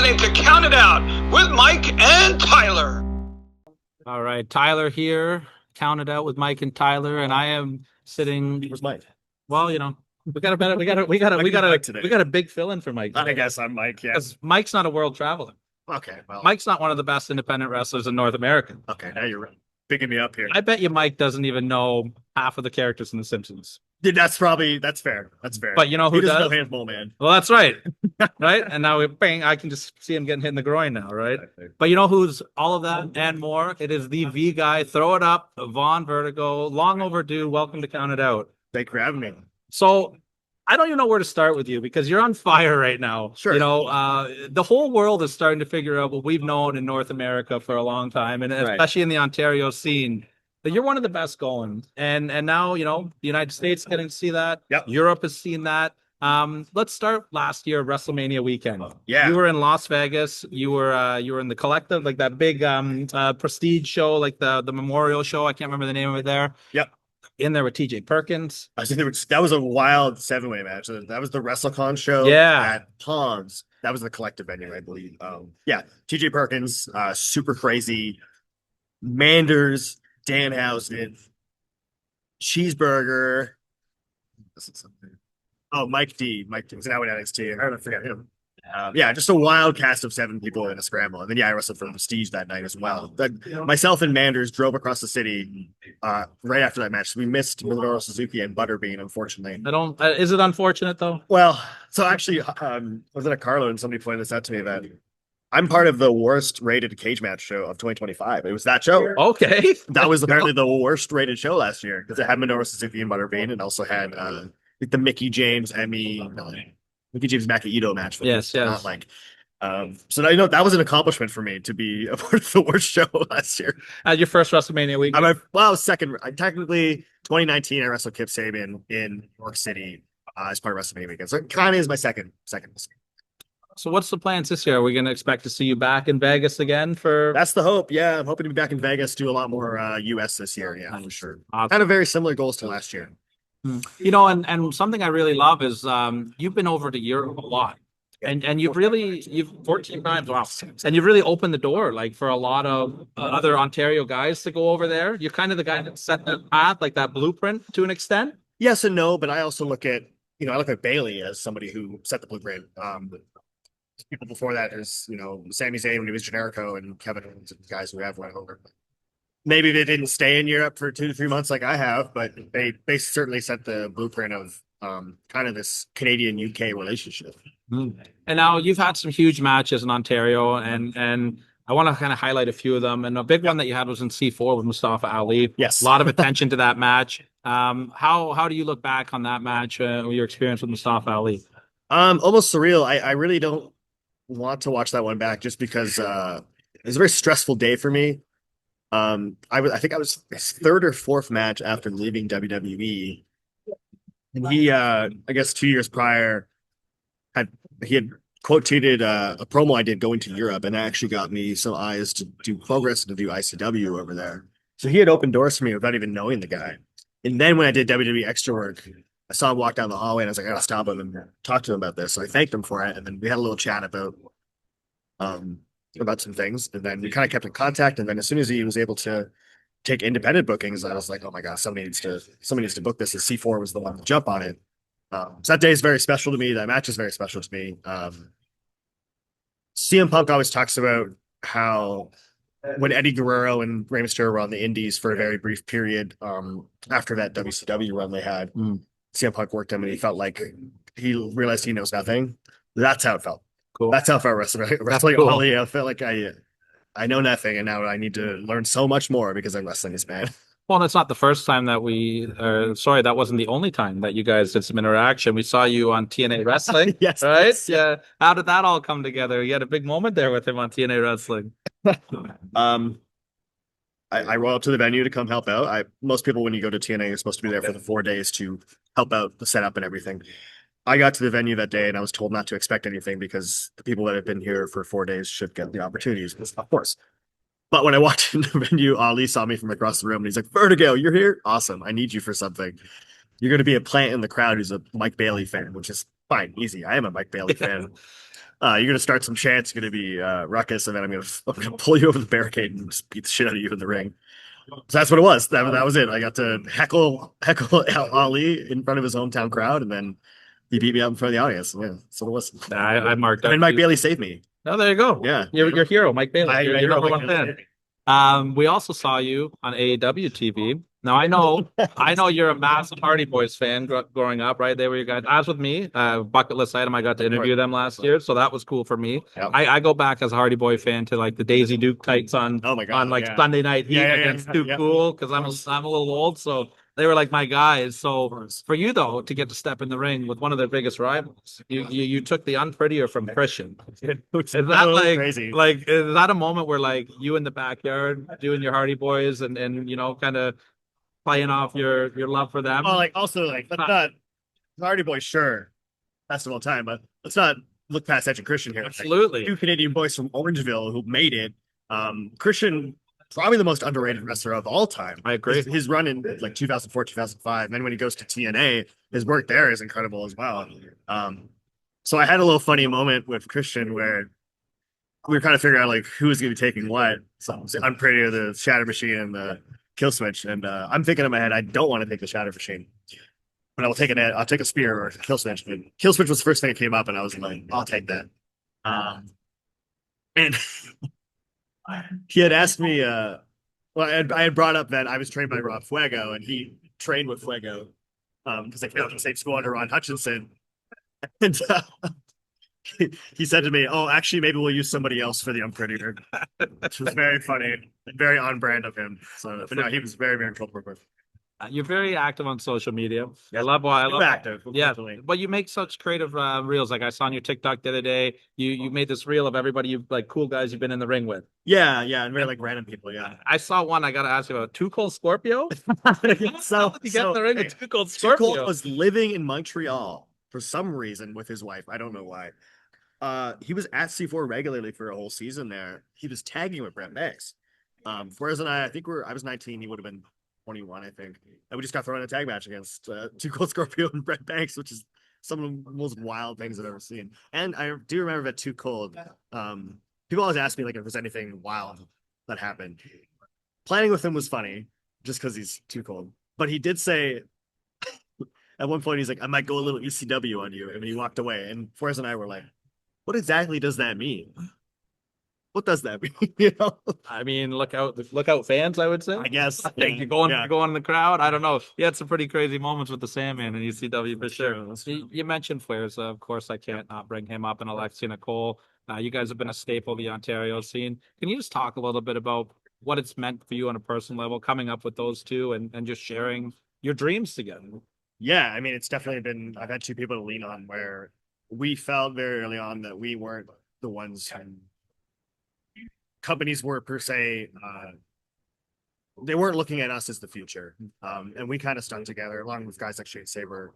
listening to Count It Out with Mike and Tyler. All right, Tyler here. Count It Out with Mike and Tyler, and I am sitting. Where's Mike? Well, we got a big fill-in for Mike. I guess I'm Mike. Yeah. Because Mike's not a world traveler. Okay. Well. Mike's not one of the best independent wrestlers in North America. Okay. Now you're picking me up here. I bet you Mike doesn't even know half of the characters in The Simpsons. Dude, that's fair. That's fair. But you know who does? Know Handball Man. Well, that's right. Right? And now bang, I can just see him getting hit in the groin now, right? But you know who's all of that and more? It is the V guy. Throw it up, Vaughn Vertigo. Long overdue. Welcome to Count It Out. Thanks for having me. So I don't even know where to start with you because you're on fire right now. Sure. The whole world is starting to figure out what we've known in North America for a long time, and especially in the Ontario scene. You're one of the best going, and now the United States getting to see that. Yep. Europe has seen that. Let's start last year, WrestleMania weekend. Yeah, you were in Las Vegas. You were in the Collective, like that big prestige show, like the memorial show. I can't remember the name of it there. Yep. In there with TJ Perkins. I think that was a wild 7-way match. That was the WrestleCon show. At Palms. That was the Collective venue, I believe. TJ Perkins, super crazy. Manders. Danhausen, Cheeseburger. Oh, Mike D. Mike D. was now in NXT. I don't forget him. Just a wild cast of 7 people in a scramble. And then, I wrestled for Prestige that night as well. Myself and Manders drove across the city right after that match. So we missed Minoru Suzuki and Butterbean, unfortunately. Is it unfortunate, though? Well, so actually, I was at a Carlo and somebody pointed this out to me that I'm part of the worst rated cage match show of 2025. It was that show. Okay. That was apparently the worst rated show last year because it had Minoru Suzuki and Butterbean and also had the Mickey James Maki Ito match. Yes. So that was an accomplishment for me to be a part of the worst show last year. At your first WrestleMania week? Second. Technically, 2019, I wrestled Kip Sabian in New York City as part of WrestleMania weekend. So it kind of is my second. So what's the plans this year? Are we going to expect to see you back in Vegas again for? That's the hope. Yeah, I'm hoping to be back in Vegas, do a lot more US this year. Yeah, for sure. Awesome. Kind of very similar goals to last year. And something I really love is you've been over to Europe a lot, and you've 14 times, wow, and you've really opened the door like for a lot of other Ontario guys to go over there. You're kind of the guy that set the path, like that blueprint to an extent. Yes and no, but I also look at Bailey as somebody who set the blueprint. People before that is, Sami Zayn when he was Generico and Kevin Owens and guys who have went over. Maybe they didn't stay in Europe for 2 to 3 months like I have, but they certainly set the blueprint of kind of this Canadian-UK relationship. And now you've had some huge matches in Ontario, and I want to kind of highlight a few of them. And a big one that you had was in C4 with Mustafa Ali. Yes. A lot of attention to that match. How do you look back on that match, your experience with Mustafa Ali? Almost surreal. I really don't want to watch that one back just because it was a very stressful day for me. I think I was his 3rd or 4th match after leaving WWE, and he I guess 2 years prior had quote tweeted a promo I did going to Europe, and that actually got me some eyes to do Progress and to do ICW over there. So he had opened doors for me without even knowing the guy. And then when I did WWE Extra work, I saw him walk down the hallway and I was like, I gotta stop him and talk to him about this. So I thanked him for it. And then we had a little chat about some things. And then we kind of kept in contact. And then as soon as he was able to take independent bookings, I was like, oh my God, somebody needs to book this. And C4 was the one to jump on it. So that day is very special to me. That match is very special to me. CM Punk always talks about how when Eddie Guerrero and Rey Mysterio were on the Indies for a very brief period after that WCW run they had, CM Punk worked him and he felt like he realized he knows nothing. That's how it felt. Cool. That's how it felt wrestling. Cool. I felt like I know nothing and now I need to learn so much more because I'm wrestling this man. Well, that's not the first time that that wasn't the only time that you guys did some interaction. We saw you on TNA Wrestling. Yes. Right? Yes. Yeah. How did that all come together? You had a big moment there with him on TNA Wrestling. I rolled up to the venue to come help out. Most people, when you go to TNA, you're supposed to be there for the 4 days to help out the setup and everything. I got to the venue that day and I was told not to expect anything because the people that have been here for 4 days should get the opportunities, of course. But when I walked in the venue, Ali saw me from across the room and he's like, Vertigo, you're here? Awesome. I need you for something. You're going to be a plant in the crowd who's a Mike Bailey fan, which is fine, easy. I am a Mike Bailey fan. You're gonna start some chants, you're gonna be ruckus, and then I'm gonna pull you over the barricade and just beat the shit out of you in the ring. So that's what it was. That was it. I got to heckle Ali in front of his hometown crowd, and then he beat me up in front of the audience. Yeah, so it was. I marked out. And Mike Bailey saved me. Oh, there you go. Yeah, You're your hero, Mike Bailey. I You're know number Mike one Bailey fan. saved me. We also saw you on AEW TV. Now I know you're a massive Hardy Boys fan growing up, right? They were your guys. As with me, bucket list item. I got to interview them last year, so that was cool for me. Yep. I go back as a Hardy Boy fan to like the Daisy Duke tights on Oh my God, on like yeah. Sunday Night Heat Yeah, against Duke yeah. Cool because I'm a little old, so they were like my guys. So for you though, to get to step in the ring with one of their biggest rivals, you took the unprettier from Christian. Is that like crazy? like is that a moment where like you in the backyard doing your Hardy Boys and kind of playing off your love for them? Well, like also like let's not Hardy Boys, sure, best of all time, but let's not look past Edge and Christian here. Absolutely. Like, two Canadian boys from Orangeville who made it. Christian, probably the most underrated wrestler of all time. I agree. His run in like 2004, 2005, and then when he goes to TNA, his work there is incredible as well. So I had a little funny moment with Christian where we were kind of figuring out like who was going to be taking what. So I'm pretty the Shatter Machine and the Kill Switch, and I'm thinking in my head I don't want to take the Shatter Machine, but I'll take a spear or a Kill Switch. And Kill Switch was the first thing that came up, and I was like, I'll take that. And he had asked me, well, I had brought up that I was trained by Rob Fuego, and he trained with Fuego because they came out from the same school under Ron Hutchinson. And he said to me, "Oh, actually, maybe we'll use somebody else for the Unprettier," which was very funny, and very on brand of him. So, but no, he was very, very cool to work with. You're very active on social media. Yeah. I love active. Yeah, Definitely. but you make such creative reels. Like I saw on your TikTok the other day, you made this reel of everybody you like cool guys you've been in the ring with. Yeah, and very like random people. Yeah, I saw one. I got to ask you about Too Cold Scorpio. so You get in the ring hey, with Too Cold Too Scorpio. Cold was living in Montreal for some reason with his wife. I don't know why. He was at C4 regularly for a whole season there. He was tagging with Brent Banks. Whereas I think I was 19, he would have been 21, I think. And we just got thrown in a tag match against Too Cold Scorpio and Brent Banks, which is some of the most wild things I've ever seen. And I do remember that Too Cold. People always ask me like if there's anything wild that happened. Planning with him was funny, just because he's too cold. But he did say at one point he's like, "I might go a little ECW on you," and he walked away. And Forrest and I were like, "What exactly does that mean? What does that mean?" You know? I mean, look out, fans! I would say. I guess You're going in the crowd. I don't know. He had some pretty crazy moments with the Sandman in ECW for sure. You mentioned Flares. Of course, I can't not bring him up, and Alexia Nicole. You guys have been a staple of the Ontario scene. Can you just talk a little bit about what it's meant for you on a personal level, coming up with those two and just sharing your dreams together? Yeah, I mean, it's definitely been. I've had two people to lean on where we felt very early on that we weren't the ones who companies were per se. They weren't looking at us as the future, and we kind of stuck together along with guys like Shane Saber.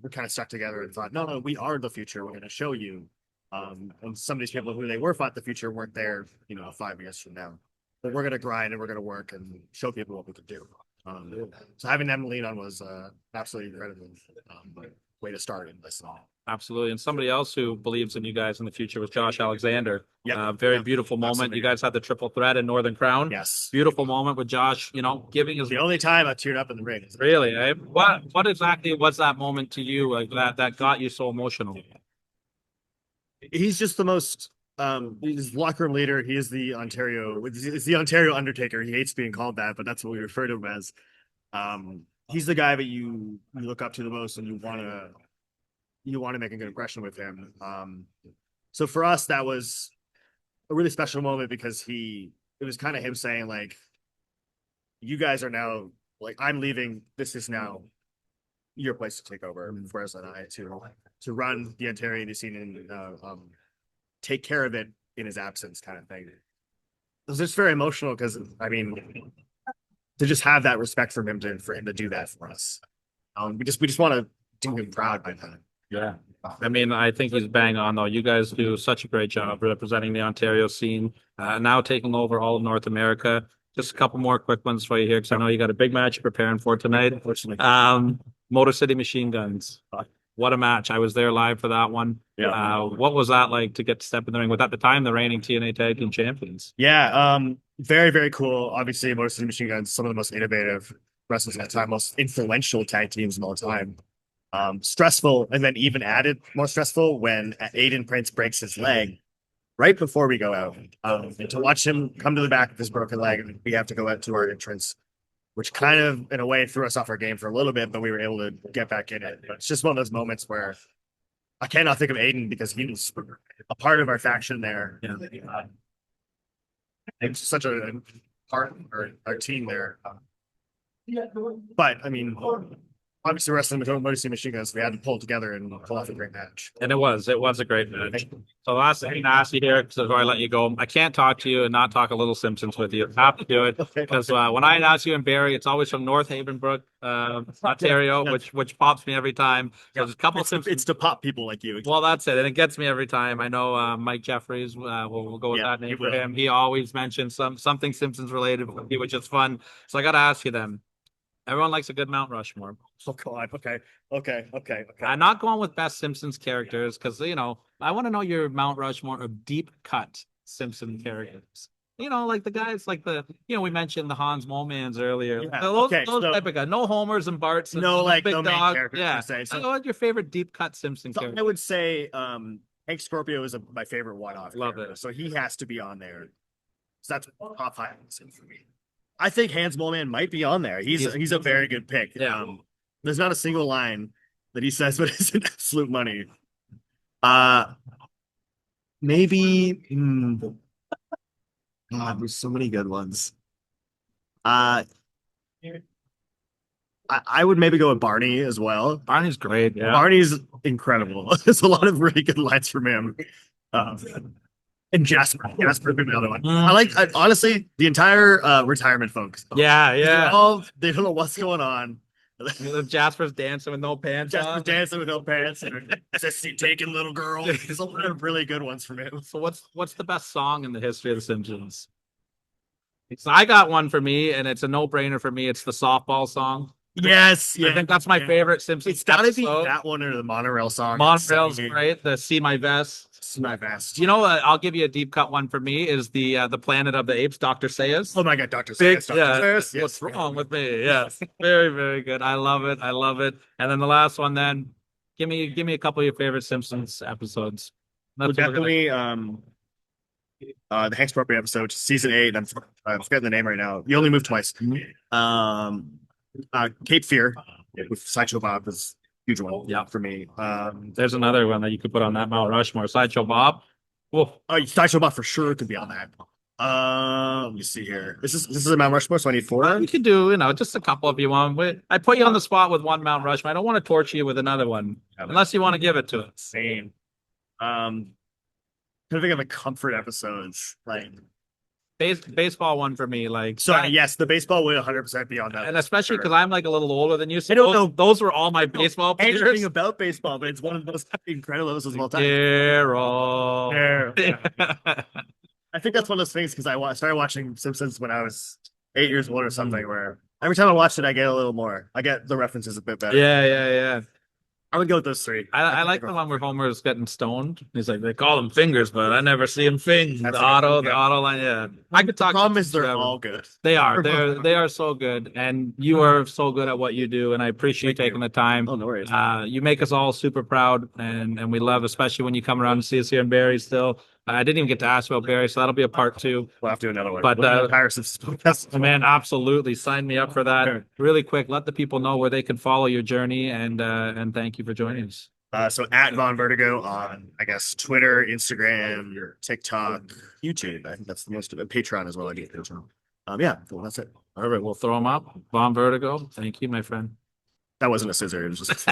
We kind of stuck together and thought, no, we are the future. We're going to show you. And some of these people who they were thought the future weren't there, 5 years from now. But we're going to grind and we're going to work and show people what we could do. So having them lean on was absolutely incredible way to start in this. Absolutely. And somebody else who believes in you guys in the future was Josh Alexander. Yep. Very beautiful moment. Absolutely. You guys had the triple threat in Northern Crown. Yes. Beautiful moment with Josh, giving his. The only time I teared up in the ring. Really? Eh? What exactly was that moment to you like that got you so emotional? He's just the most he's locker room leader. He is the Ontario. It's the Ontario Undertaker. He hates being called that, but that's what we refer to him as. He's the guy that you look up to the most, and you want to make a good impression with him. So for us, that was a really special moment because it was kind of him saying like, "You guys are now like I'm leaving. This is now your place to take over." Whereas I to run the Ontario indie scene and take care of it in his absence, kind of thing. It was just very emotional because I mean, to just have that respect for him to do that for us. We just want to do him proud by that. Yeah. I mean, I think he's bang on though. You guys do such a great job representing the Ontario scene, now taking over all of North America. Just a couple more quick ones for you here, because I know you got a big match you're preparing for tonight. Motor City Machine Guns. what a match. I was there live for that one. Yeah. What was that like to get to step in the ring with, at the time, the reigning TNA Tag Team Champions? Yeah, very, very cool. Obviously, Motor City Machine Guns, some of the most innovative wrestlers at the time, most influential tag teams of all time. Stressful, and then even added more stressful when Aiden Prince breaks his leg right before we go out. And to watch him come to the back of his broken leg, we have to go out to our entrance, which kind of, in a way, threw us off our game for a little bit, but we were able to get back in it. But it's just one of those moments where I cannot think of Aiden because he was a part of our faction there. Yeah. It's such a part of our team there. But I mean, obviously wrestling with Motor City Machine Guns, we had to pull together and pull off a great match. And it was a great match. So the last thing I ask you here, before I let you go, I can't talk to you and not talk a little Simpsons with you. I have to do it because when I announce you and Barry, it's always from North Havenbrook, Ontario, which pops me every time. So there's a couple of Simpsons. It's to pop people like you. Well, that's it, and it gets me every time. I know Mike Jeffries. We'll go with that name for him. He always mentions something Simpsons related, which is fun. So I got to ask you then. Everyone likes a good Mount Rushmore. Oh God. Okay. I'm not going with best Simpsons characters because I want to know your Mount Rushmore of deep cut Simpson characters. Like the guys like we mentioned the Hans Momans earlier. Yeah. Those So, type of guys. No Homers and Barts. And no, like big no main dog. characters Yeah. per se. So, What's your favorite deep cut Simpson character? I would say Hank Scorpio is my favorite one-off. Love character, it. so he has to be on there. So that's top five for me. I think Hans Moleman might be on there. He's a very good pick. Yeah. There's not a single line that he says, but it's an absolute money. Maybe. God, there's so many good ones. I would maybe go with Barney as well. Barney's great. Yeah. Barney's incredible. There's a lot of really good lines from him. And Jasper could be another one. Honestly, the entire retirement folks. Yeah. They don't know what's going on. Jasper's dancing with no pants. Jasper's dancing with no pants. And SSC taking little girl. There's a lot of really good ones from him. So what's the best song in the history of The Simpsons? So I got one for me, and it's a no-brainer for me. It's the softball song. Yes, I think that's my favorite Simpsons. It's gotta be that one or the Monorail song. Monorail's great. The See My Vest. See My Vest. I'll give you a deep cut one for me. Is the Planet of the Apes, Dr. Sayers. Oh my God, Dr. Sayers. Yes. What's wrong with me? Yes, very, very good. I love it. And then the last one, then give me a couple of your favorite Simpsons episodes. Definitely, the Hank Scorpio episode, season 8. I'm forgetting the name right now. You only move twice. Cape Fear with Sideshow Bob is a huge one for me. There's another one that you could put on that Mount Rushmore. Sideshow Bob. Oh, Sideshow Bob for sure could be on that. Let me see here. This is a Mount Rushmore, so I need 4. You could do, just a couple if you want. I put you on the spot with one Mount Rushmore. I don't want to torture you with another one, unless you want to give it to us. Same. Trying to think of the comfort episodes, like baseball one for me. Yes, the baseball would 100% be on that, and especially because I'm like a little older than you. So I don't know. Those were all my baseball players. Anything about baseball, but it's one of the most incredible episodes of all time. I think that's one of those things because I started watching Simpsons when I was 8 years old or something. Where every time I watch it, I get a little more. I get the references a bit better. Yeah. I would go with those 3. I like the one where Homer's getting stoned. He's like, they call them fingers, but I never see him fing. The auto line. Yeah, I could talk. The problem is they're all good. They are. They are so good, and you are so good at what you do. And I appreciate taking the time. Oh, no worries. You make us all super proud, and we love, especially when you come around and see us here in Barrie. Still, I didn't even get to ask about Barrie, so that'll be a part 2. We'll have to do another one. But man, absolutely, sign me up for that. Sure. Really quick, let the people know where they can follow your journey, and thank you for joining us. So at Vaughn Vertigo on, I guess, Twitter, Instagram, TikTok, YouTube. I think that's the most of it. Patreon as well. I get Patreon. Well, that's it. All right, we'll throw them up. Vaughn Vertigo. Thank you, my friend. That wasn't a scissor. It was just.